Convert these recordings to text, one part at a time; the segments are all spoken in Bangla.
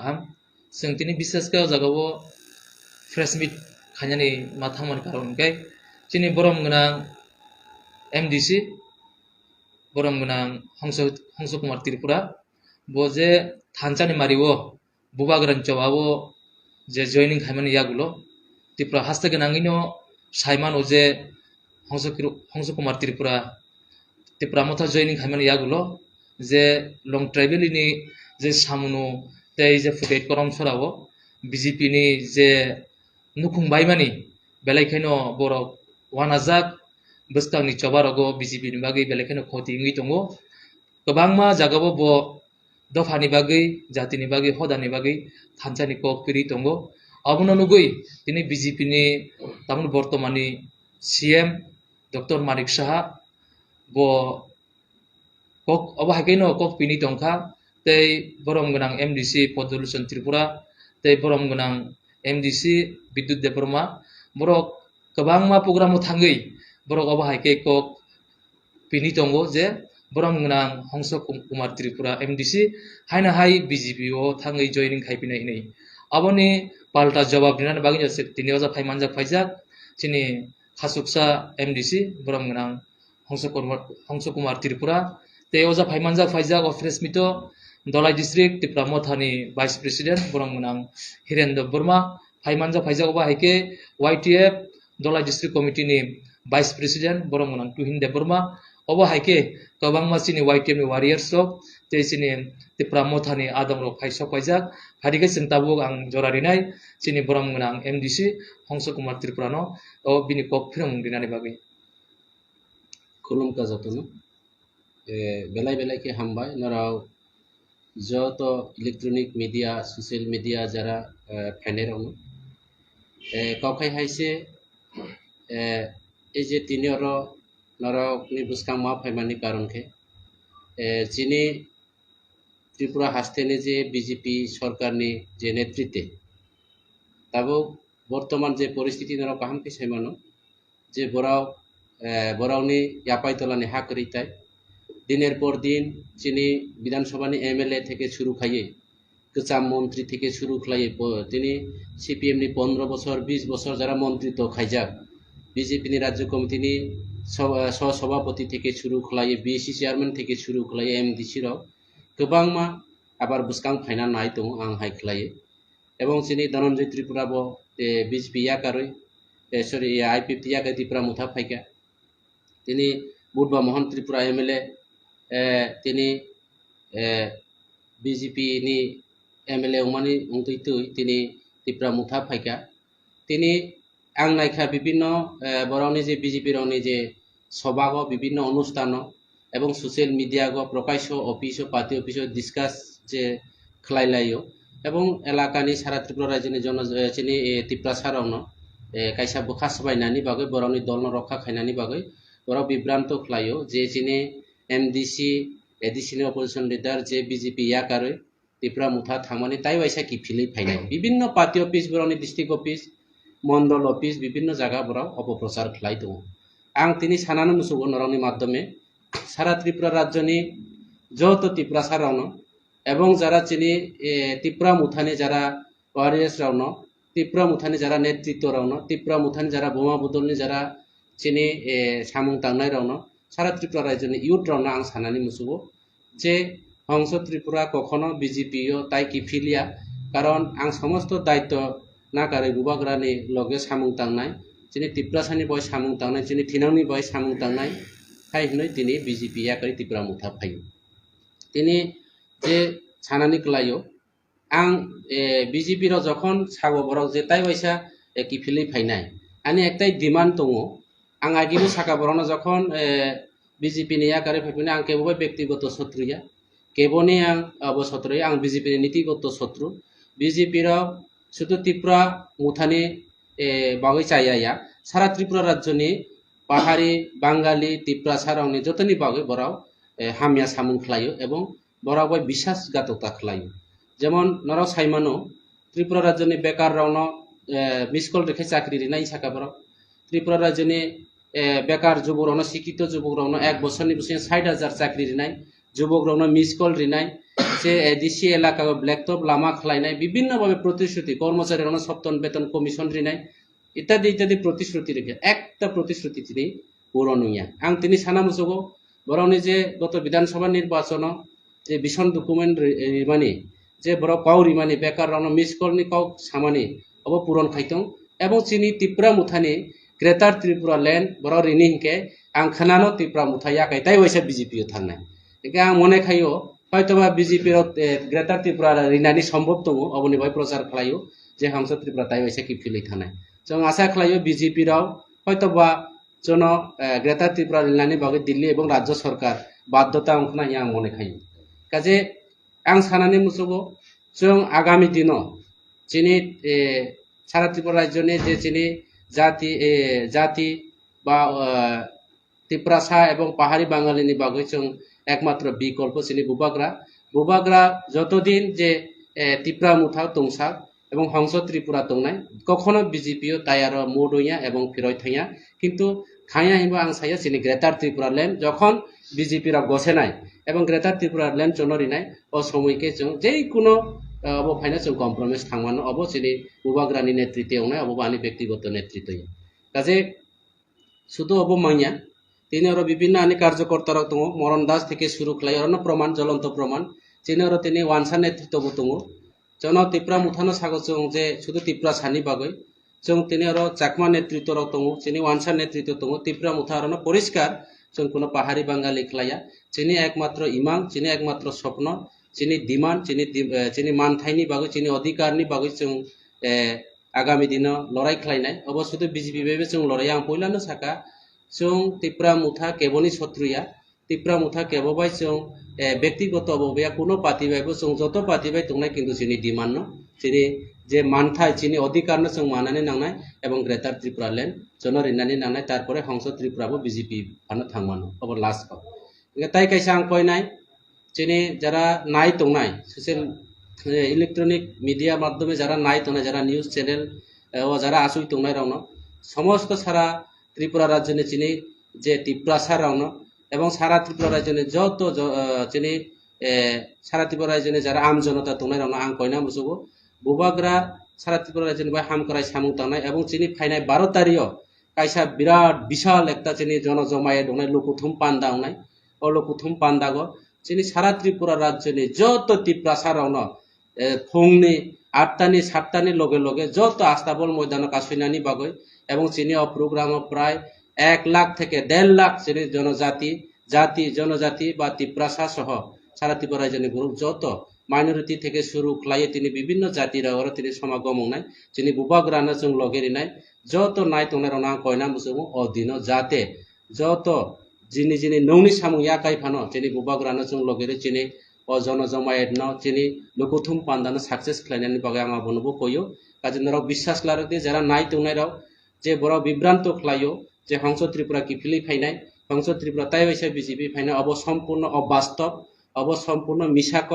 ham sing tini bises ka jagao fresh meat khanyani mathaman karon kai chini borom gunang MDC borom gunang Hongso Kumar Tripura boje thanchani mariwo bubagran chawao je joining khaimani yagulo Tripura haste gunangino Saiman oje Hongso Kumar Tripura motha joining khaimani yagulo je long travel ini je samuno tei je futet korom sorao BJP ni je nukung baimani belai borok 1000 bostang ni chobarogo BJP ni bagi belai khoti ngi tongo kobangma jagabo bo dofani bagi jati ni bagi hoda ni bagi thanchani kok piri tongo abono nugui tini BJP ni tamun bortomani CM Dr. Manik Saha bo kok hakeino kok pini tongkha tei borom gunang MDC Podolution Tripura tei borom gunang MDC Bidut Debroma borok kobangma program thangui borok hake kok pini tongo je borom gunang Hongso Kumar Tripura MDC haina hai BJP o thangui joining khaipinai nei aboni palta jawab dinan bagi tini oja phaimanjak phaijak chini khasuksa MDC borom gunang Hongso Kumar Tripura tei oja phaimanjak phaijak o fresh mito Dolai district Tripura mothani vice president borom gunang Hirendra Burma phaimanjak phaijak oba haike YTF Dolai district committee ni vice president borom gunang Tuhin Burma oba haike kobangma chini YTF ni warriors rok tei chini Tripura mothani adam rok phaisok phaijak hadike singtabuk ang jorarinai chini borom gunang MDC Hongso Kumar Tripura no o bini kok phirong dinani bagi kulum kajatono belai ke hambai narau joto electronic media social media jara phanerong kokai haise এই যে তিনিoro narok ni buskang ma phaimani karon ke chini Tripura hasteni je BJP সরকার ni je নেতৃত্বে tabo বর্তমান যে পরিস্থিতি narok kaham ke saimano যে borauni yapai tolani hakritai দিনের পর দিন যিনি বিধানসভানি এমএলএ থেকে শুরু খাইয়ে কচাম মন্ত্রী থেকে শুরু খাইয়ে তিনি সিপিএম নি 15 বছর 20 বছর যারা মন্ত্রিত্ব খাইজাক বিজেপি নি রাজ্য কমিটি নি সভাপতি থেকে শুরু খাইয়ে বিএসসি চেয়ারম্যান থেকে শুরু খাইয়ে এমডিসি রাও গোবাংমা আবার বুসকাং ফাইনা নাই দং আং হাই খাইয়ে এবং যিনি ধনঞ্জয় ত্রিপুরা ব বিজেপি ইয়াকারই সরি আইপিপি ইয়াকা ত্রিপুরা মুথা ফাইকা তিনি বুধবা মোহন ত্রিপুরা এমএলএ তিনি BJP ni MLA umani ungtuitui তিনি Tripura mutha phaika তিনি ang naikha bibinno boroni je BJP roni je sobago bibinno অনুষ্ঠাno এবং সোশ্যাল মিডিয়া গো প্রকাশ্য অফিস ও পার্টি অফিস ডিসকাস যে খলাইলাইও এবং এলাকানি সারা ত্রিপুরা রাজ্যনি জন চিনি Tripura সারাওনো কাইসা বখা সবাইনানি বাগৈ বরনি দলন রক্ষা খাইনানি বাগৈ বড় বিভ্রান্ত খলাইও যে চিনি MDC এডিশনাল অপোজিশন লিডার যে BJP ইয়াকারই Tripura মুথা থামানি তাই ওয়াইসা কি ফিলাই ফাইনাই বিভিন্ন পার্টি অফিস বরনি ডিস্ট্রিক্ট অফিস মন্ডল অফিস বিভিন্ন জায়গা বরাও অপপ্রচার খলাই দङ আং তিনি সানানো মুসুগো নরনি মাধ্যমে সারা ত্রিপুরা রাজ্যনি যত Tripura সারাওনো এবং যারা চিনি Tripura মুথানি যারা ওয়ারিয়ার্স রাওনো Tripura মুথানি যারা নেতৃত্ব রাওনো Tripura মুথানি যারা বোমা বদলনি যারা চিনি সামুং তাংনাই রাওনো সারা ত্রিপুরা রাজ্যনি ইউথ রাওনা আং সানানি মুসুগো যে হংস ত্রিপুরা কখনো BJP ও তাই কি ফিলিয়া কারণ আং সমস্ত দায়িত্ব না কারে গুবাগ্রানি লগে সামুং তাংনাই যিনি Tripura সানি বয় সামুং তাংনাই যিনি থিনাউনি বয় সামুং তাংনাই তাই হই তিনি BJP ইয়াকারি Tripura মুথা ফাইও তিনি যে সানানি ক্লাইও আং BJP র যখন সাগো বরক যে তাই ওইসা কি ফিলাই ফাইনাই আনি একটাই ডিমান্ড দङ আং আগিবো সাকা বরনো যখন BJP ni yakare phepine ang kebo ব্যক্তিগত শত্রুয়া কেবনি আং অবশত্রুয়া আং BJP ni নীতিগত শত্রু BJP র শুধু Tripura মুথানি বাগৈ চাইয়া সারা ত্রিপুরা রাজ্যনি পাহাড়ি বাঙালি Tripura সারাওনি যতনি বাগৈ বরাও হামিয়া সামুং খলাইও এবং বরাও বয় বিশ্বাসঘাতকতা খলাইও যেমন নরাও সাইমানো Tripura রাজ্যনি বেকার রাওনো মিসকল রেখে চাকরি রিনাই সাকা বরাও Tripura রাজ্যনি বেকার যুবক শিক্ষিত যুবক 1 বছরনি বছর 60,000 চাকরি রিনাই যুবক মিসকল রিনাই যে এডিসি এলাকা ব্ল্যাকটপ লামা খালাইনাই বিভিন্নভাবে প্রতিশ্রুতি কর্মচারীর সপ্তম বেতন কমিশন রিনাই ইত্যাদি ইত্যাদি প্রতিশ্রুতি রেখে একটা প্রতিশ্রুতি তিনি পূরণ হইয়া আং তিনি সানা মুসুগো বরং যে গত বিধানসভা নির্বাচন যে ভীষণ ডকুমেন্ট রিমানি যে বড় কাউ রিমানি বেকার রানো মিস কলনি কাউ সামানি অব পূরণ খাইতং এবং চিনি ত্রিপুরা মুথানি গ্রেটার ত্রিপুরা ল্যান্ড বড় রিনি হিংকে আং খানানো ত্রিপুরা মুথা ইয়াকাই তাই ওইসা বিজেপি থাকনাই একে আং মনে খাইও হয়তোবা বিজেপির গ্রেটার ত্রিপুরা রিনানি সম্ভব দङ অবনি ভাই প্রচার খালাইও যে হামসা ত্রিপুরা তাই ওইসা কি ফিলাই থানায় जों आशा खालायो বিজেপিরাও হয়তোবা জন গ্রেটার ত্রিপুরা রিনানি বাগै দিল্লি এবং রাজ্য সরকার বাধ্যতা अंखना आं মনে খাইयो কাজে आं सानानै मुसुगो जों आगामी दिनाव যিনি সারা ত্রিপুরা রাজ্যनि যে যিনি জাতি বা ত্রিপুরাসা এবং পাহাড়ি বাঙালিनि বাগै जों একমাত্র বিকল্প যিনি বুবাগ্রা যতদিন যে ত্রিপুরা মুথা দংসাক এবং হংস ত্রিপুরা দংনাই কখনো বিজেপিও তাই আর মোডইয়া এবং ফিরয় থাইয়া কিন্তু থাইয়া হিবা আং সাইয়া যিনি গ্রেটার ত্রিপুরা ল্যান্ড যখন বিজেপিরা গছেনাই এবং গ্রেটার ত্রিপুরা ল্যান্ড জনরিনাই ও সময়কে जों যে কোনো অব ফাইনা जों কম্প্রমাইজ থাংমানো অব যিনি বুবাগ্রানি নেতৃত্বে এवनाय অব আনি ব্যক্তিগত নেতৃত্বে কাজে শুধু অব মাইয়া তিনি আরো বিভিন্ন আনি কার্যকর্তারা দङ মরণ দাস থেকে শুরু খালাই অন্য প্রমাণ জ্বলন্ত প্রমাণ যিনি আরো তিনি ওয়ানসা নেতৃত্ববো দङ জন ত্রিপুরা মুথানো সাগো जों যে শুধু ত্রিপুরা সানি বাগৈ जों তিনি আরো চাকমা নেতৃত্ব দङ যিনি ওয়ানসা নেতৃত্ব দङ ত্রিপুরা মুথা আরো পরিষ্কার जों কোনো পাহাড়ি বাঙালি খালাইয়া যিনি একমাত্র ইমাং যিনি একমাত্র স্বপ্ন যিনি ডিমান্ড যিনি মানথাইনি বাগৈ যিনি অধিকারনি বাগৈ जों আগামী দিন লড়াই খালাইনাই অব শুধু বিজেপি বেবে जों লড়াই আং পয়লানো সাকা जों ত্রিপুরা মুথা কেবনি শত্রুয়া ত্রিপুরা মুথা কেববাই जों ব্যক্তিগত অববেয়া কোনো পাতি বাইবো जों যত পাতি বাই দংনাই কিন্তু যিনি ডিমান্ড যিনি যে মানথাই যিনি অধিকার जों মানানি নাংনাই এবং গ্রেটার ত্রিপুরা ল্যান্ড জনরিনানি নাংনাই তারপরে Hansa ত্রিপুরাবো BJP Fanon থাংমানো of last তাই কাইসা আং কয়নাই যিনি যারা নাই দংনাই সোশ্যাল ইলেকট্রনিক মিডিয়া মাধ্যমে যারা নাই দংনাই যারা নিউজ চ্যানেল ও যারা আসুই দংনাই রাউনো সমস্ত সারা ত্রিপুরা রাজ্যনি যিনি যে ত্রিপুরাসা রাউনো এবং সারা ত্রিপুরা রাজ্যনি যত যিনি সারা ত্রিপুরা রাজ্যনি যারা আম জনতা দংনাই রাউনো আং কয়না মুসুগো বুবাগ্রা সারা ত্রিপুরা রাজ্যনি বাই হামকরাই সামুং তাंनाय এবং যিনি ফাইনাय 12 তারিখ কাইসা বিরাট বিশাল একটা যিনি জনজমায়ে দংনাय লকুথুম পান্ডা আংनाय ও লকুথুম পান্ডাগো যিনি সারা ত্রিপুরা রাজ্যনি যত ত্রিপুরাসা রাউনো ফংনি 8টানি 7টানি লগে লগে যত আস্তাবল ময়দান কাসুইনানি বাগৈ এবং যিনি অ প্রোগ্রাম প্রায় 1 লাখ থেকে 1.5 লাখ যিনি জনজাতি বা ত্রিপুরাসা সহ সারা ত্রিপুরা রাজ্যনি গ্রুপ যত মাইনরিটি থেকে শুরু খালাইয়ে তিনি বিভিন্ন জাতির আরো তিনি সমাগম নাই যিনি বুবাগ্রানা जों লগেরিনাই যত নাই দংনাই রাউনা কয়না মুসুগো অ দিন যাতে যত যিনি নৌনি সামু ইয়াকাই ফানো যিনি বুবাগ্রানা जों লগেরি যিনি অ জনজমায়েত ন যিনি লকুথুম পান্দানো সাকসেস খালাইনানি বাগै আং আবনবো কইও কাজে নরক বিশ্বাস লারতে যারা নাই দংনাই রাও যে বড় বিভ্রান্ত খালাইও যে হংস ত্রিপুরা কি ফিলি ফাইনাই হংস ত্রিপুরা তাই হইছে বিজেপি ফাইনাই অব সম্পূর্ণ অবাস্তব অব সম্পূর্ণ মিছাক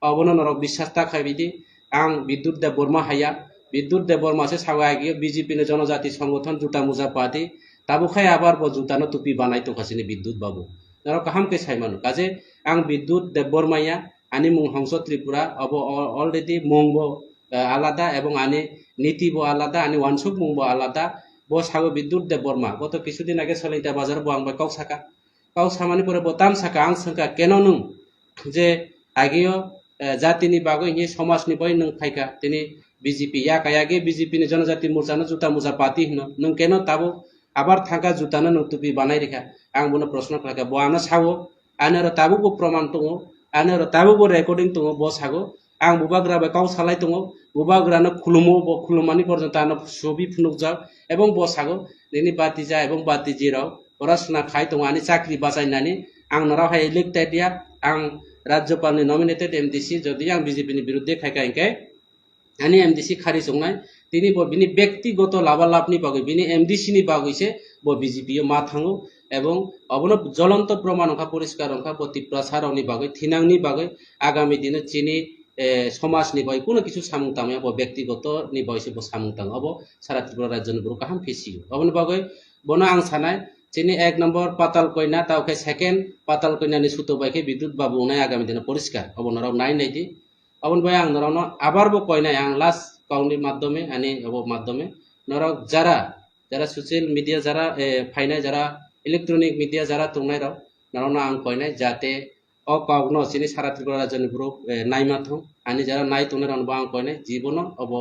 অবন নরক বিশ্বাস থাকাই বিধি আং বিদ্যুৎ দেব বর্মা হাইয়া বিদ্যুৎ দেব বর্মাসে সাওয়া গিয়ে বিজেপি নে জনজাতি সংগঠন জুতা মুজা পাতি তাবুখাই আবার জুতানো টুপি বানাই তো খাসিনি বিদ্যুৎ বাবু নরক কাহামকে সাইমানো কাজে আং বিদ্যুৎ দেব বর্মাইয়া আনি মুং হংস ত্রিপুরা অব অলরেডি মুংবো আলাদা এবং আনি নীতিবো আলাদা আনি ওয়ানসুক মুংবো আলাদা বো সাগো বিদ্যুৎ দেব বর্মা গত কিছুদিন আগে সলিতা বাজার বো আংবাই কাউ সামানি পরে বতাম সাকা আং সাকা কেন নুং যে আগেও জাতিनि बागै हि समाजनि बै नों फायका तिनि बिजेपि याकायागे बिजेपि नि जनजाति मोर्चानो जुता मुजा पाती हिनो नों केनो ताबो आबार थांका जुतानो नों टुपि बानाय रेखा आं बुनो प्रश्न खालाका बआनो सागो आनो र ताबो बो प्रमाण दङ आनो र ताबो बो रेकर्डिं दङ ब सागो आं बुबाग्रा बा काउ सालाय दङ बुबाग्रानो खुलुमो ब खुलुमानि पर्यन्त आनो सबि फुनुक जा এবং ब सागो निनि बाति जा এবং बाति जिराव परासना खाय दङ आनि चाकरि बाजायनानि आं नराव हाय इलेक्टेड या आं राज्यपालनि नमिनेटेड एमडिसि যদি आं বিজেপিनि বিরুদ্ধে খাইকাইকে আনি এমডিসি খারিজ হংনাই তিনি ব বিনি ব্যক্তিগত লাভালাভনি বাগৈ বিনি এমডিসিনি বাগৈছে ব বিজেপিও মা থাঙ্গো এবং অবন জ্বলন্ত প্রমাণ অংখা পরিষ্কার অংখা প্রতিপ্রাসারনি বাগৈ থিনাংনি বাগৈ আগামী দিনে চিনি সমাজনি বাই কোনো কিছু সামুং তামিয়া ব ব্যক্তিগত নি বাগৈছে ব সামুং তাং অব সারা ত্রিপুরা রাজ্যনি বড় কাহাম ফেসিও অবন বাগৈ বনা আং সানাই চিনি 1 নম্বর পাতাল কইনা তাওকে সেকেন্ড পাতাল কইনানি সুতো বাইকে বিদ্যুৎ বাবু উনাই আগামী দিনে পরিষ্কার অবনরাও নাই নাইদি অবন ভাই আং নরানো আবারবো কইনাই আং লাস্ট কাউনি মাধ্যমে আনি অব মাধ্যমে নরাও যারা যারা সোশ্যাল মিডিয়া যারা ফাইনাই যারা ইলেকট্রনিক মিডিয়া যারা তুংনাই রাও নরানো আং কইনাই যাতে অ কাউনো চিনি সারা ত্রিপুরা রাজ্যনি গ্রুপ নাইমাথং আনি যারা নাই তুংনাই রানো আং কইনাই জীবন অব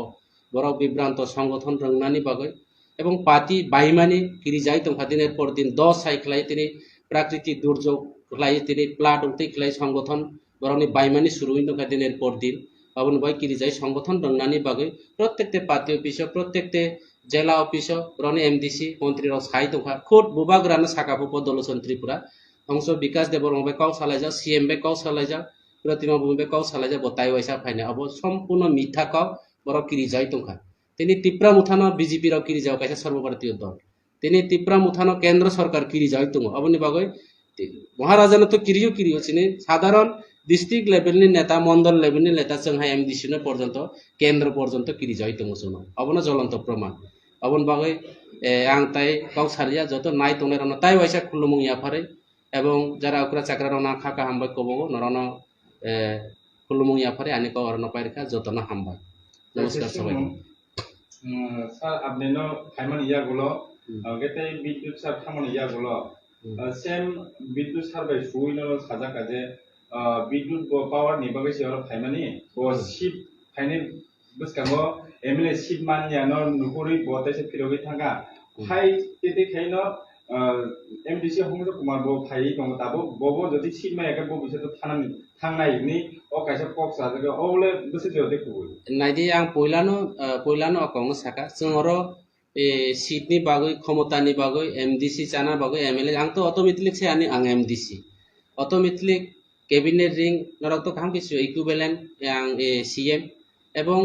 বড় বিভ্রান্ত সংগঠন রংনানি বাগৈ এবং পাতি বাইমানি কিরি যাই তংখা দিনের পর দিন 10 সাই খেলাই তিনি প্রাকৃতিক দুর্যোগ খেলাই তিনি প্লাট উঠতে খেলাই সংগঠন বরংনি বাইমানি শুরু হইন তংখা দিনের পর দিন বাবন ভাই কিরি যাই সংগঠন রংনানি বাগৈ প্রত্যেকতে পাতি অফিস প্রত্যেকতে জেলা অফিস বরংনি এমডিসি মন্ত্রী রক সাই তংখা খুদ বুবাগ্রানো সাকাপুপ দলসন ত্রিপুরা অংশ বিকাশ দেবরং বে কাউ সালাইজা সিএম বে কাউ সালাইজা প্রতিমা ভূমি বে কাউ সালাইজা বতাই ওইসা ফাইনে অব সম্পূর্ণ মিথ্যা কাউ বড় কিরি যাই তংখা তিনি তিপ্রা মুথানো বিজেপি রাও কিরি যাও কাইসা সর্বভারতীয় দল তিনি তিপ্রা মুথানো কেন্দ্র সরকার কিরি যাই তুঙ্গ অবনি বাগৈ মহারাজানো তো কিরিও চিনি সাধারণ ডিস্ট্রিক্ট লেভেলনি নেতা মন্ডল লেভেলনি নেতা जोंहा एमडीसी পর্যন্ত কেন্দ্র পর্যন্ত কিরি যাই তুঙ্গ শুনো অবনো জ্বলন্ত প্রমাণ অবন বাগৈ আং তাই কাউসারিয়া যত নাই তংনে রনো তাই ওইসা খুলুমুং ইয়াফারে এবং যারা ওকরা চাকরা রনা খাকা হামবাই কবগো নরনো খুলুমুং ইয়াফারে আনি কাউ অরনো পাইরকা যতনা হামবাই নমস্কার সবাই স্যার আপনি নো ফাইমান ইয়াগুলো গেতে বিদ্যুৎ সার থামন ইয়াগুলো সেম বিদ্যুৎ সার্ভে সুইনো সাজা কাজে বিদ্যুৎ পাওয়ার নিবাগে সিওর ফাইমানি ও শিপ ফাইনে বসকামো এমএলএ শিপ মানিয়ানো নুকুরি বতেসে ফিরগি থাকা ফাই তেতে খাইনো এমডিসি হংস কুমার বো ফাই দङ दाबो बबो যদি শিপ মায়াকে বো বিসে তো থাংনাইনি ও কাইসা কক সাজে ओले বসে জতে কুবো নাইদি আং পয়লানো অকং সাকা जोंरो সিটনি বাগৈ ক্ষমতানি বাগৈ এমডিসি চানা বাগৈ এমএলএ আং তো অটোমেটিক সে আনি আং এমডিসি অটোমেটিক ক্যাবিনেট রিং নরক তো কাম কিছু ইকুইভ্যালেন্ট আং সিএম এবং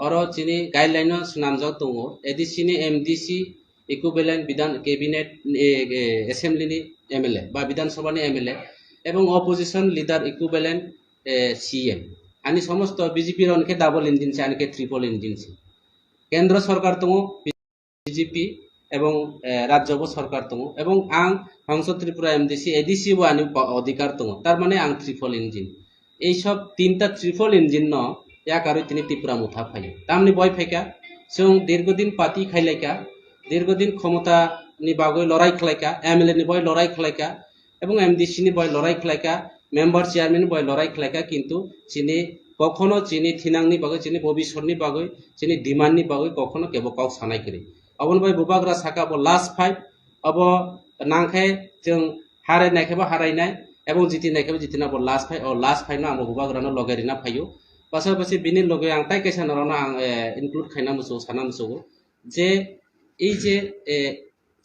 অর চিনি গাইডলাইন নামজাও দङ এডিসিনি এমডিসি ইকুইভ্যালেন্ট বিধান ক্যাবিনেট অ্যাসেম্বলিনি এমএলএ বা বিধানসভানি এমএলএ এবং অপোজিশন লিডার ইকুইভ্যালেন্ট সিএম আনি সমস্ত বিজেপির অনেকে ডাবল ইঞ্জিন সে আনকে ট্রিপল ইঞ্জিন সে কেন্দ্র সরকার দङ বিজেপি এবং রাজ্য সরকার দङ এবং আং হংস ত্রিপুরা এমডিসি এডিসি ও আনি অধিকার দङ তার মানে আং ট্রিপল ইঞ্জিন এই সব তিনটা ট্রিপল ইঞ্জিন ন এক আর তিনি ত্রিপুরা মুথা ফাই তামনি বয় ফাইকা जों দীর্ঘদিন পাতি খাইলাইকা দীর্ঘদিন ক্ষমতা নি বাগৈ লড়াই খেলাইকা এমএলএ নি বয় লড়াই খেলাইকা এবং এমডিসি নি বয় লড়াই খেলাইকা মেম্বার চেয়ারম্যান বয় লড়াই খেলাইকা কিন্তু চিনি কখনো চিনি থিনাংনি বাগৈ চিনি ভবিষ্যৎনি বাগৈ চিনি ডিমান্ডনি বাগৈ কখনো কেবো কাউ সানাই করি অবন ভাই বুবাগ্রা সাকা ব লাস্ট ফাইট অব নাংখাই जों হারাই নাইখাবা হারাইনাই এবং জিতি নাইখাবা জিতিনা ব লাস্ট ফাইট ও লাস্ট ফাইট না আম বুবাগ্রানো लगारिना फायो পাশাপাশি বিনি লগে আং তাই কেসা নরনা আং ইনক্লুড খাইনা মুসো সানা মুসো যে এই যে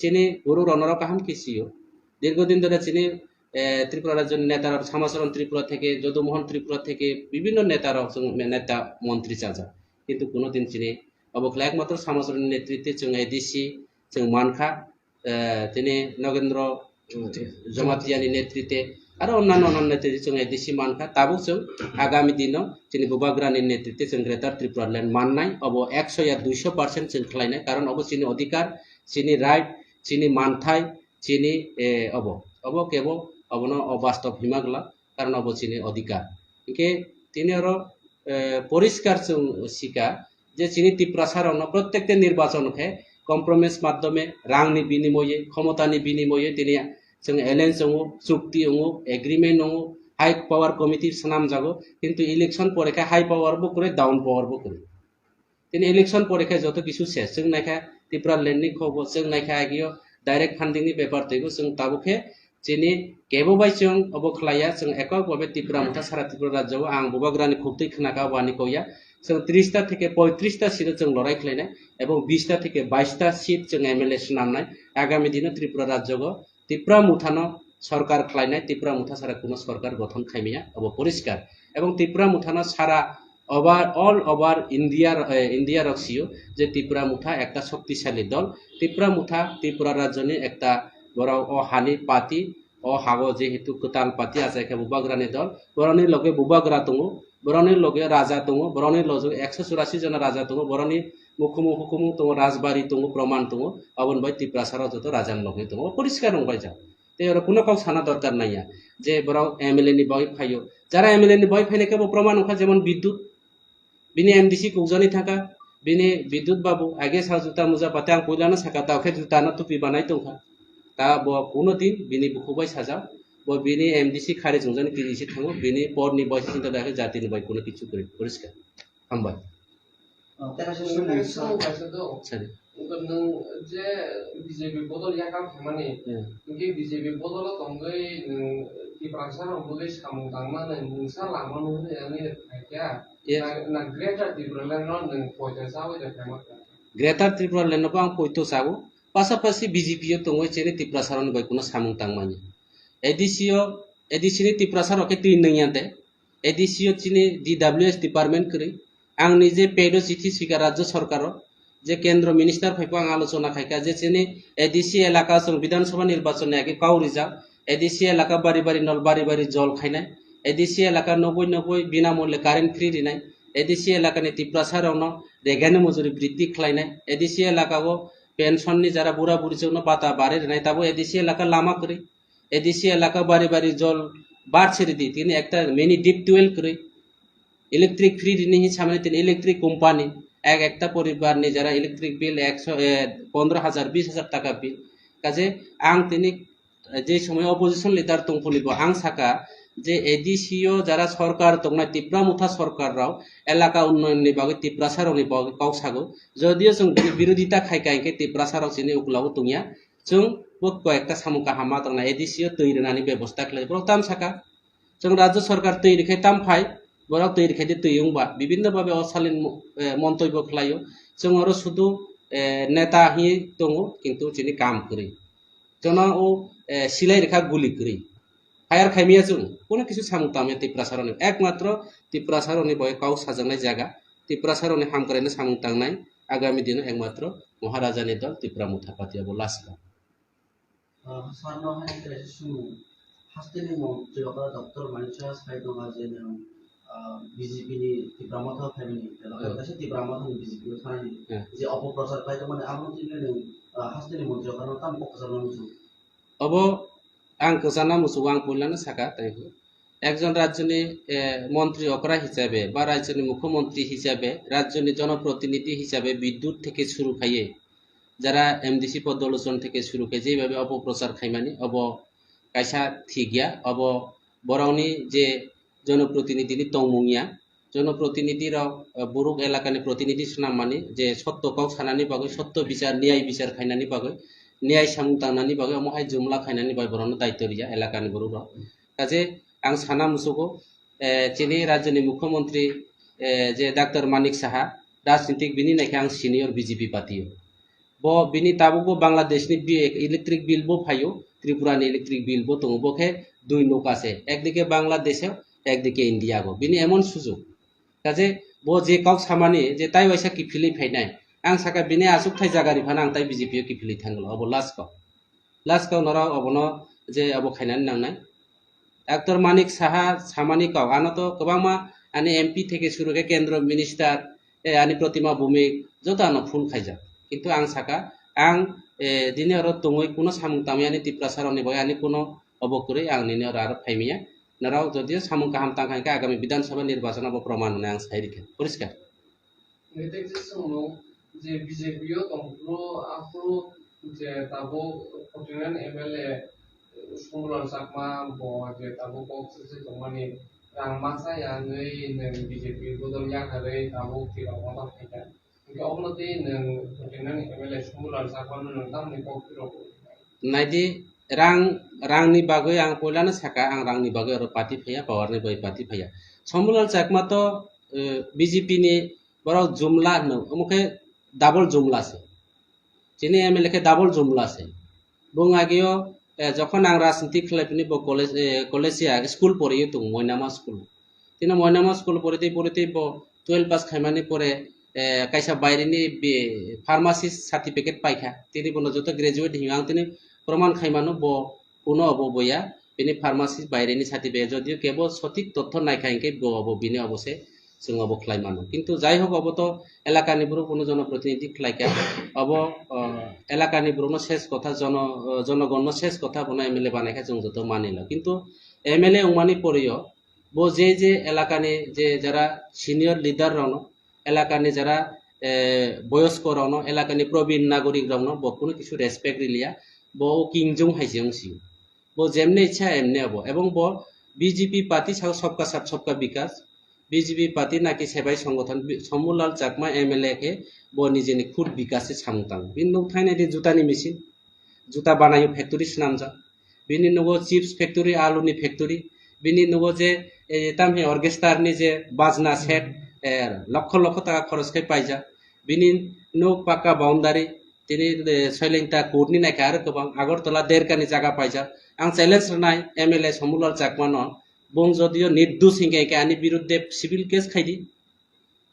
চিনি গুরু রনরা কাহাম কিসিও দীর্ঘদিন ধরে চিনি ত্রিপুরা রাজ্য নেতারা সমাচরণ ত্রিপুরা থেকে যদুমোহন ত্রিপুরা থেকে বিভিন্ন নেতারা নেতা মন্ত্রী চাজা কিন্তু কোনোদিন চিনি অবখলা একমাত্র সমাচরণ নেতৃত্বে जों এডিসি जों মানখা তিনি নগেন্দ্র জমাতিয়ানি নেতৃত্বে আর অন্যান্য নেতৃত্বে जों এডিসি মানখা তাবো जों আগামী দিন চিনি বুবাগ্রানি নেতৃত্বে जों গ্রেটার ত্রিপুরা ল্যান্ড মাননাই অব 100 या 200% जों খালাইনাই কারণ অব চিনি অধিকার চিনি রাইট চিনি মানথাই চিনি অব কেবল অবনো অবাস্তব হিমাগলা কারণ অব চিনি অধিকার ইকে তিনি আরো পরিষ্কার শিকা যে চিনি ত্রিপ্রাসার প্রত্যেকটা নির্বাচনকে কম্প্রোমাইজ মাধ্যমে রাংনি বিনিময়ে ক্ষমতানি বিনিময়ে তিনি जों एलायंस दङ চুক্তি दङ एग्रीमेंट दङ हाई पावर कमिटी नाम जागो কিন্তু ইলেকশন পরীক্ষা হাই পাওয়ার বো করে ডাউন পাওয়ার বো করে তিনি ইলেকশন পরীক্ষা যত কিছু শেষ जों নাইখা ত্রিপুরা ল্যান্ডনি খবর जों নাইখা আগিও ডাইরেক্ট ফান্ডিংनि ব্যাপার তৈগো जों তাবুকে চিনি কেবো বাই जों অবখলায়া जों একক ভাবে ত্রিপুরা মুথা সারা ত্রিপুরা রাজ্যও আং বুবাগ্রানি খুবতৈ খনাকা ওয়ানি কইয়া जों 30টা থেকে 35টা সিট जों লড়াই খেলাইনাই এবং 20টা থেকে 22টা সিট जों এমএলএ নামনাই আগামী দিনে ত্রিপুরা রাজ্যগো ত্রিপুরা মুথানো সরকার খাইনাই ত্রিপুরা মুথা সারা কোনো সরকার গঠন খাইমিয়া অব পরিষ্কার এবং ত্রিপুরা মুথানো সারা অল ওভার ইন্ডিয়া রক্সিও যে ত্রিপুরা মুথা একটা শক্তিশালী দল ত্রিপুরা মুথা ত্রিপুরা রাজ্যনি একটা বড় ও হানি পাতি ও হাগো যেহেতু কোতাল পাতি আছে বুবাগ্রানি দল বরনি লগে বুবাগ্রা দङ বরনি লগে রাজা দङ বরনি লগে 184 জন রাজা দङ বরনি মুখুমু হুকুমু দङ রাজবাড়ি দङ প্রমাণ দङ অবন বাই ত্রিপ্রাসারাव যত রাজান লগে দङ পরিষ্কার রংবাই যা তে আর কোনো কাউ সানা দরকার নাইয়া যে বড় এমএলএ নি বই ফাইও যারা এমএলএ নি বই ফাইলে কেবল প্রমাণ ওখা যেমন বিদ্যুৎ বিনি এমডিসি কুকজনি থাকা বিনি বিদ্যুৎ বাবু আগে সা জুতা মুজা পাতে আং পইলানো সাকা তাওখে জুতা না টুপি বানাই দংখা তা ব কোনো দিন বিনি বুকুবাই সাজা ব বিনি এমডিসি খারে জংজনি তিরিসি থাঙ্গো বিনি পরনি বয়স চিন্তা দেখে জাতিনি বই কোনো কিছু করে পরিষ্কার হামবাই sorry nung je BJP bodol yakam thamani ngi BJP bodol tongai di prasara bodol samung tangma na mungsa lama nu yani kya na greater Tripura non nung poita sawo de thamma greater Tripura lane আং পইতো সাগো পাশাপাশি বিজেপি তঙ্গই চেনে ত্রিপ্রাসারন বই কোনো সামুং তাংমানি এডিসিনি ত্রিপ্রাসারকে তিন নইয়াতে এডিসিও চিনি DWS ডিপার্টমেন্ট করে আং নিজে পেডো চিঠি শিকা রাজ্য সরকার যে কেন্দ্র মিনিস্টার ফাইপো আং আলোচনা খাইকা যে চিনি এডিসি এলাকা সং বিধানসভা নির্বাচনে আগে কাউরি যা এডিসি এলাকা বাড়ি বাড়ি নল বাড়ি বাড়ি জল খাইনাই এডিসি এলাকা 90 বিনামূল্যে কারেন্ট ফ্রি দিনাই এডিসি এলাকানি ত্রিপ্রাসারাवनो रेगानि मजुरी बृद्धि खालायनाय एडिसि एलाकाओ पेंशननि जारा बुरा बुरि जौनो बाता बारे रेनाय ताबो एडिसि एलाका लामा करै एडिसि एलाका बारी बारी जल बार छेरि दी तिनि एकटा मिनि डिप टुवेल करै इलेक्ट्रिक फ्री दिनि सामने तिनि इलेक्ट्रिक कोम्पानी एकटा परिवारनि जारा इलेक्ट्रिक बिल 15,000 20,000 टाका बिल काजे आं तिनि जे समय अपोजिशन लिडार तंफलिबो आं साका যে এডিসিও যারা সরকার তংনা ত্রিপুরা মুথা সরকাররাও এলাকা উন্নয়ননি বাগে ত্রিপ্রাসারনি বাগে কাউসাগো যদিও जों বিরোধিতা খাইকাইকে ত্রিপ্রাসারাव সিনি উকলাও তুমিয়া जों বক একটা সামুকা হামা তংনা এডিসিও তৈরিনানি ব্যবস্থা খালাই প্রতাম সাকা जों রাজ্য সরকার তৈরি খাই তাম ফাই বড় তৈরি খাইতে তৈয়ংবা বিভিন্ন ভাবে অশালীন মন্তব্য খালাইও जों আরো শুধু নেতা হি দङ কিন্তু যিনি কাম করি জন ও সিলাই রেখা গুলি করি हायर खाइमिया जों कोनो किछु सामुंतामे त्रिप्रासारनि एकमात्र त्रिप्रासारनि बय काउ साजांनाय जागा त्रिप्रासारनि हामकरायनो सामुंतांनाय आगामी दिन एकमात्र महाराजानि दल त्रिपुरा मुथा पार्टीया लास्का सारनो हाय सु हास्तेनि मन्त्रि अबा डॉक्टर मानिसा साइदोगा जेन बीजेपी नि त्रिपुरा मुथा फाइनि एलाकासे त्रिपुरा मुथा बीजेपी थानि जे अपप्रचार पाइतो माने आमन्त्रिनो हास्तेनि मन्त्रि अबा ताम अपप्रचार नसु अब आं गोजाना मुसु आं बललानो साका ताइबो একজন রাজ্যনি মন্ত্রী অকরা হিসাবে বা রাজ্যনি মুখ্যমন্ত্রী হিসাবে রাজ্যনি জনপ্রতিনিধি হিসাবে বিদ্যুৎ থেকে শুরু খাইয়ে যারা এমডিসি পদলোচন থেকে শুরু খাই যেভাবে অপপ্রচার খাইমানি অব কাইসা থিগিয়া অব বরাউনি যে জনপ্রতিনিধিনি তংমুঙিয়া জনপ্রতিনিধির বুরুক এলাকানি প্রতিনিধি সুনামানি যে সত্য কাউ সানানি বাগৈ সত্য বিচার ন্যায় বিচার খাইনানি বাগৈ न्याय सामुंतांनानि बागै अमहाय जुमला खायनानि बाय बरनो दायित्व रिया एलाकानि बरुर काजे आं साना मुसुको चिनि राज्यनि मुख्यमंत्री जे डाक्टर मानिक साहा राजनीतिक बिनि नायखे आं सिनियर बीजेपी पार्टी ब बिनि ताबुबो बांग्लादेशनि इलेक्ट्रिक बिल बो फायो त्रिपुरानि इलेक्ट्रिक बिल बो दङ बखे दुई नौकासे एकदिके बांग्लादेशे एकदिके इन्डियागो बिनि एमन सुजुग काजे ब जे काउ सामानि जे ताइ वाइसा किफिलि फायनाय आं साका बिनि आसुक थाइ जागारि फाना आं ताइ बीजेपी किफिलि थांगल अब लास्टकाव नरा अबनो जे अब खायनानै नांनाय डाक्टर मानिक साहा सामानि काव आनो तो गोबांमा आनि एमपी থেকে শুরু করে কেন্দ্র মিনিস্টার आनि प्रतिमा भूमिक যত आनो फुल खायजा কিন্তু आं साका आं दिने अर तङै कोनो सामुं तामियानि ত্রিপ্রাসারनि बय आनि कोनो अबकरै आं निने अर फाइमिया नराव जदियो सामुं काहाम तांखायका आगामी विधानसभा निर्वाचन अब प्रमाण होनाय आं साइरिखे परिष्कार नेतेक जे सोंनो जे बीजेपीओ तंफ्रो आफ्रो जे ताबो पटिनान एमएलए सुमरन साकमा ब जे ताबो बक्स जे तमानि रांमासा यानै नों बीजेपी बदल याखारै ताबो किरावा बाखैदा इनका अबनते नों पटिनान एमएलए सुमरन साकमा नों तामनि बक्सरो नायदि रांनि बागै आं पयलानो साका आं रांनि बागै अर पार्टी फैया पावारनि बाय पार्टी फैया समरन साकमा तो बीजेपी नि बराव जुमला नो अमुके डाबल जुमला से जिनि एमएलए के डाबल जुमला से बुं आगियो যখন आं राजनीति खलायफिनि ब कलेजिया स्कुल पढ़ियो दङ मयनामा स्कुल तिना मयनामा स्कुल पढ़िते ब 12 पास खायमानि परे कायसा बायरेनि फार्मासिस्ट सार्टिफिकेट पाइखा तिनि बनो जत ग्रेजुएट हिं आं तिनि प्रमाण खायमानो ब कोनो अब बया बिनि फार्मासिस्ट बायरेनि सार्टिफिकेट जदियो केवल सঠিক তথ্য नायखायके ब बिनि अबसे जों अब खालायमानो किन्तु जाय हक अब तो एलाकानि बरो कोनो जनप्रतिनिधि खालायका अब एलाकानि बरो शेष कथा जनगण शेष कथा बना एमएलए बानायका जों जत मानिला किन्तु एमएलए उमानि परियो बो जे एलाकानि जे जरा सिनियर लिडार रनो एलाकानि जरा बयस्क रनो एलाकानि प्रबीण नागरिक रनो बकुनो किछु रेसपेक्ट रिलिया बो किंजों हाइजों सिउ बो जेमने इच्छा एमने अब एवं बो बीजेपी पार्टी साव सबका साथ सबका विकास बीजेपी पार्टी नाकि सेबाई संगठन शम्भुलाल चाकमा एमएलए के बो निजेनि खुद विकास से सामुतां बिन थाइने दि जुतानि मेसिन जुता बनायो फैक्टरी नामजा बिनि नुगो चिप्स फैक्टरी आलुनि फैक्टरी बिनि नुगो जे तामहि ऑर्केस्ट्रानि जे बाजना सेट लक्ष लक्ष टाका खरच खाय पाइजा बिनि नुग पाक्का बाउंडारी तिनि सैलेंटा कोर्टनि नायका आरो गोबां आगरतला देरकानि जागा पाइजा आं चैलेंज रनाय एमएलए शम्भुलाल चाकमानो बुं जदियो निर्दोष हिंगे आनि बिरुद्धे सिविल केस खायदि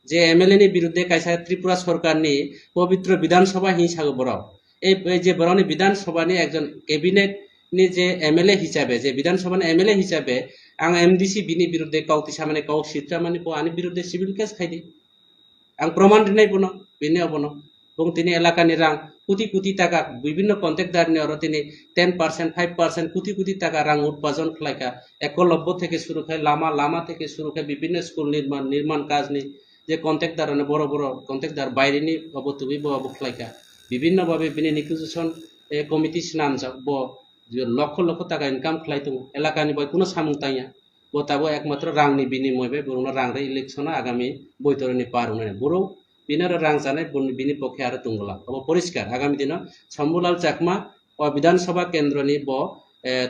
जे एमएलए नि बिरुद्धे कायसा त्रिपुरा सरकारनि पवित्र विधानसभा हिंसा बराव ए जे बरावनि विधानसभानि एकजन कैबिनेट नि जे एमएलए हिसाबे जे विधानसभानि एमएलए हिसाबे आं एमडीसी बिनि बिरुद्धे काउतिसा माने काउ सित्रा माने आनि बिरुद्धे सिविल केस खायदि आं प्रमाण दिनाय बनो बिनि अबनो बुं तिनि एलाकानि रां कोटी कोटी टाका विभिन्न कन्ट्रेक्टदारनि और तिनि 10% 5% कोटी कोटी टाका रां उत्पादन खालायका एकलब्य থেকে শুরু করে लामा থেকে শুরু করে বিভিন্ন স্কুল নির্মাণ কাজনি যে কন্ট্রাক্টদারাनो বড় বড় কন্ট্রাক্টদার বাইরেনি অবতুবি বো খালাयका বিভিন্ন ভাবে বিনি নিকুজিশন কমিটি নামजा बो লক্ষ লক্ষ টাকা ইনকাম খালাयतो এলাকাनि बय কোনো सामुंताया बो ताबो एकमात्र रांनि बिनिमय बे बरुना रांरे इलेक्शना आगामी बैतरनि पारुने बरो बिनार रां जानाय बिनि पक्षे आरो दंगला अब परिष्कार आगामी दिन शम्भुलाल चाकमा विधानसभा केन्द्रनि ब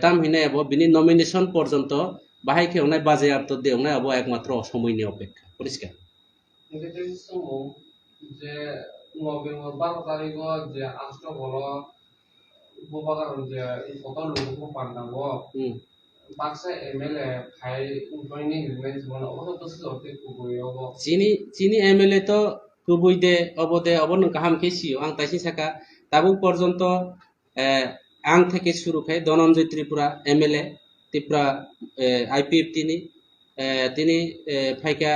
ताम हिने अब बिनि नमिनेशन पर्यन्त बाहाय खेवनाय बाजेयाप्त देवनाय अब एकमात्र समयनि अपेक्षा परिष्कार इंकेटेज समो जे नभेम्बर 12 तारिखो जे आष्ट हलो बोबागार जे फटो लोगो पान्दांगो बाक्सा एमएलए खाय उनफोरनि निर्णय जमन अब तो सलते कुबोयो चीनी एमएलए तो कुबुइदे अबदे अबन गाहाम केसियो आं ताइसि साका ताबु पर्यन्त आं থেকে শুরু খাই ধনঞ্জয় ত্রিপুরা एमएलए त्रिपुरा आईपीएफ তিনি फाइका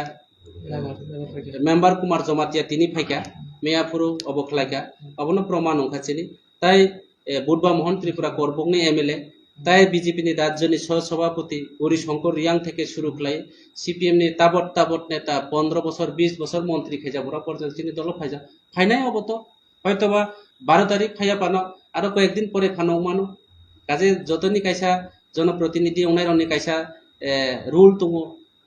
मेम्बर कुमार जमातिया তিনি फाइका मेयापुरु अबखलायका अबनो प्रमाण ओंखाचिनि ताई बुधबा मोहन त्रिपुरा करबगनि एमएलए ताई बीजेपी नि राज्यनि सहसभापति गौरी शंकर रियांग থেকে শুরু খাই सीपीएम नि ताबत नेता 15 বছর 20 বছর মন্ত্রী খেজাবরা पर्यन्त তিনি দল ফাইजा फाइनाय अबतो হয়তোবা 12 तारिख फाया पानो आरो कয়েকদিন পরে ফানো मानो काजे जतनि कायसा जनप्रतिनिधि उनायरनि कायसा रूल दङ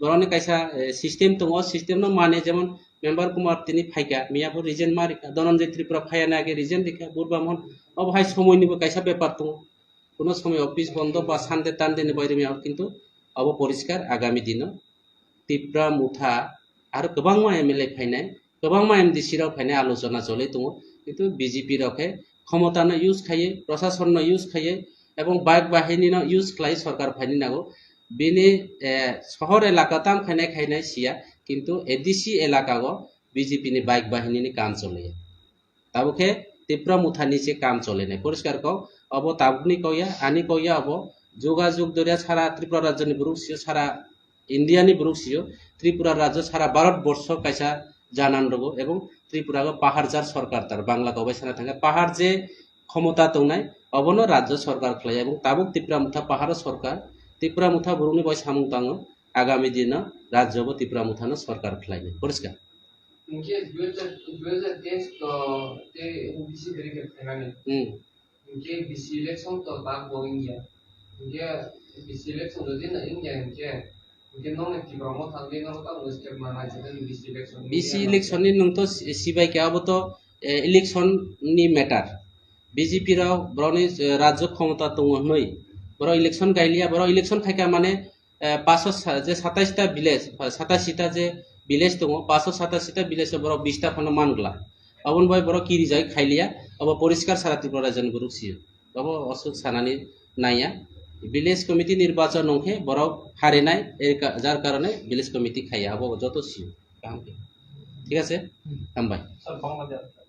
बरनि कायसा सिस्टेम दङ सिस्टेम न माने जेमन मेम्बर कुमार तिनि फाइका मियापुर रिजन मारिका धनंजय त्रिपुरा फायाना आगे रिजन दिखा बुधबा मोहन अब हाय समयनिबो कायसा बेपार दङ কোনো সময় অফিস বন্ধ বা সানডে টানডেनि বাইরে মিয়াव किन्तु अब परिष्कार आगामी दिन त्रिपुरा मुथा आरो गोबांमा एमएलए फायनाय गोबांमा एमडीसी राव फायनाय आलोचना चले दङ किन्तु बीजेपी रावखे क्षमतानो यूज खायो प्रशासननो यूज खायो एवं बाइक बाहिनीनो यूज खालाय सरकार फायनि नागो बिनि शहर एलाका ताम खायनाय सिया किन्तु एडीसी एलाकागो बीजेपी नि बाइक बाहिनीनि काम चले ताबुखे त्रिपुरा मुथानि जे काम चलेनाय परिष्कार को अब ताबुनि कया आनि कया अब जोगाजोग दरिया सारा त्रिपुरा राज्यनि बुरुसियो सारा इंडियानि बुरुसियो त्रिपुरा राज्य सारा भारतवर्ष कायसा जानान रगो एवं त्रिपुरागो पाहाड़जार सरकार तार बांग्ला गबाय साना थांगा पाहाड़ जे क्षमता दंनाय अबनो राज्य सरकार खलाय एवं ताबुक त्रिपुरा मुथा पाहाड़ सरकार त्रिपुरा मुथा बुरुनि बय सामुं ताङो आगामी दिन राज्यबो त्रिपुरा मुथानो सरकार खलायनो परिष्कार इनके 2010 तो ते बीसी तरीके खानाने इनके बीसी इलेक्शन तो बाग बोइंगिया इनके बीसी इलेक्शन जो दिन इंडिया इनके नोने त्रिपुरा मुथा देनो ता स्टेप माना जदन बीसी इलेक्शन नि नंतो सिबाय के अब तो इलेक्शन नि मैटर बीजेपी राव ब्रनि राज्य क्षमता दङ नै बर इलेक्शन गाइलिया बर इलेक्शन खायका माने 500 जे 27 टा विलेज 87 टा जे विलेज दङ 587 टा विलेज बर 20 टा फन मानगला अबन बाय बर किरि जाय खाइलिया अब परिष्कार सारा त्रिपुरा राज्यनि बुरुसियो अब असुक सानानि नाया विलेज कमिटी निर्वाचन नंखे बर हारेनाय जार कारणे विलेज कमिटी खाया अब जतो सियो ठीक আছে हामबाय सर